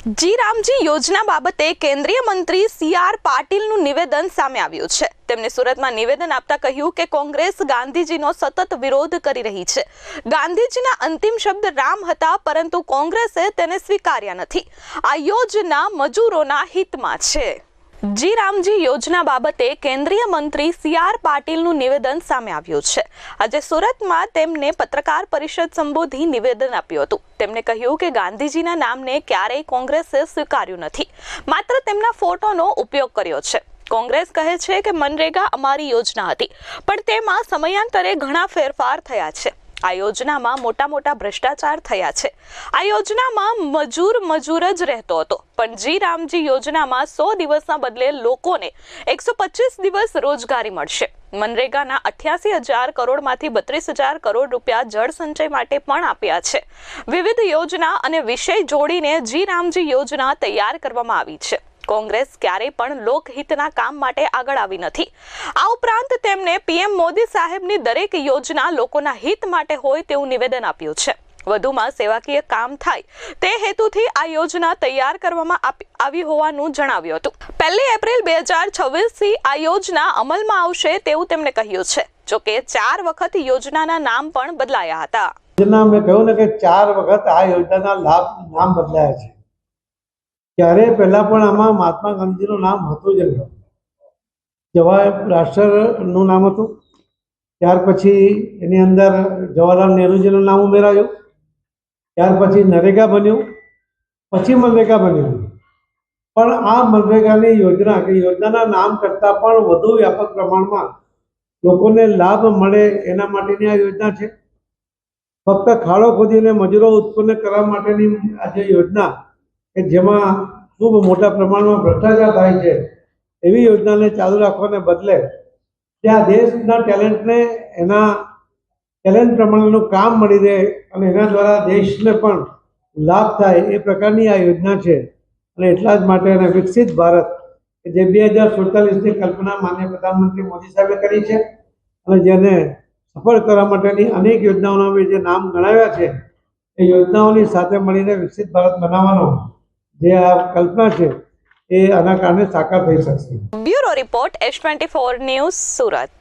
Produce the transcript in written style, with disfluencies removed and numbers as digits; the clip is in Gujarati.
જી રામજી યોજના બાબતે કેન્દ્રીય મંત્રી સી.આર. પાટીલનું નિવેદન સામે આવ્યું છે। તેમણે સુરતમાં નિવેદન આપતા કહ્યું કે કોંગ્રેસ ગાંધીજીનો સતત વિરોધ કરી રહી છે। ગાંધીજીના અંતિમ શબ્દ રામ હતા, પરંતુ કોંગ્રેસે તેને સ્વીકાર્યા નથી। આ યોજના મજૂરોના હિતમાં છે। જી રામજી યોજના બાબતે કેન્દ્રીય મંત્રી સી.આર. પાટીલનું નિવેદન સામે આવ્યું છે। આજે સુરતમાં તેમને પત્રકાર પરિષદ સંબોધી નિવેદન આપ્યું હતું। તેમણે કહ્યું કે ગાંધીજીના નામને ક્યારેય કોંગ્રેસે સ્વીકાર્યું નથી, માત્ર તેમના ફોટોનો ઉપયોગ કર્યો છે। કોંગ્રેસ કહે છે કે મનરેગા અમારી યોજના હતી, પણ તેમાં સમયાંતરે ઘણા ફેરફાર થયા છે। આ યોજનામાં મોટા ભ્રષ્ટાચાર થયા છે। આ યોજનામાં મજૂર જ રહેતો હતો, પણ જી રામજી યોજનામાં 100 દિવસના બદલે લોકોને 125 દિવસ રોજગારી મળશે। મનરેગાના 88,000 કરોડમાંથી 32,000 કરોડ રૂપિયા જળ સંચય માટે પણ આપ્યા છે। વિવિધ યોજના અને વિષય જોડીને જી રામજી યોજના તૈયાર કરવામાં આવી છે। કોંગ્રેસ ક્યારેય પણ લોકહિતના કામ માટે આગળ આવી નથી। આ ઉપરાંત તેમણે પીએમ મોદી સાહેબની દરેક યોજના લોકોના હિત માટે હોય તેવું નિવેદન આપ્યું છે। વધુમાં સેવાકીય કામ થાય તે હેતુથી આ યોજના તૈયાર કરવામાં આવી હોવાનું જણાવ્યું હતું। 1 એપ્રિલ 2026થી આ યોજના અમલમાં આવશે તેવું તેમણે કહ્યું છે। જોકે 4 વખત યોજનાના નામ પણ બદલાયા હતા। મેં કહ્યું ને કે 4 વખત આ યોજનાના નામ બદલાયા છે। ત્યારે પહેલા પણ આમાં મહાત્મા ગાંધીનું નામ હતું જ નહીં। રાષ્ટ્રનું નામ હતું, ત્યાર પછી એની અંદર જવાહરલાલ નહેરુજીનું નામ ઉમેરાયું, ત્યાર પછી નરેગા બન્યું, પછી મનરેગા બન્યું। પણ આ મનરેગાની યોજના કે યોજનાના નામ કરતાં પણ વધુ વ્યાપક પ્રમાણમાં લોકોને લાભ મળે એના માટેની આ યોજના છે। ફક્ત ખાડો ખોદીને મજૂરો ઉત્પન્ન કરવા માટેની આ જે યોજના કે જેમાં ખૂબ મોટા પ્રમાણમાં ભ્રષ્ટાચાર થાય છે, એવી યોજનાને ચાલુ રાખવાને બદલે ત્યાં દેશના ટેલેન્ટને એના ટેલેન્ટ પ્રમાણેનું કામ મળી રહે અને એના દ્વારા દેશને પણ લાભ થાય એ પ્રકારની આ યોજના છે। અને એટલા જ માટે એને વિકસિત ભારત કે જે 2047ની કલ્પના માનનીય પ્રધાનમંત્રી મોદી સાહેબે કરી છે અને જેને સફળ કરવા માટેની અનેક યોજનાઓના જે નામ ગણાવ્યા છે, એ યોજનાઓની સાથે મળીને વિકસિત ભારત બનાવવાનો જે આ કલ્પના છે એ આના કારણે સાકાર થઈ શકશે। Bureau report S24 news Surat.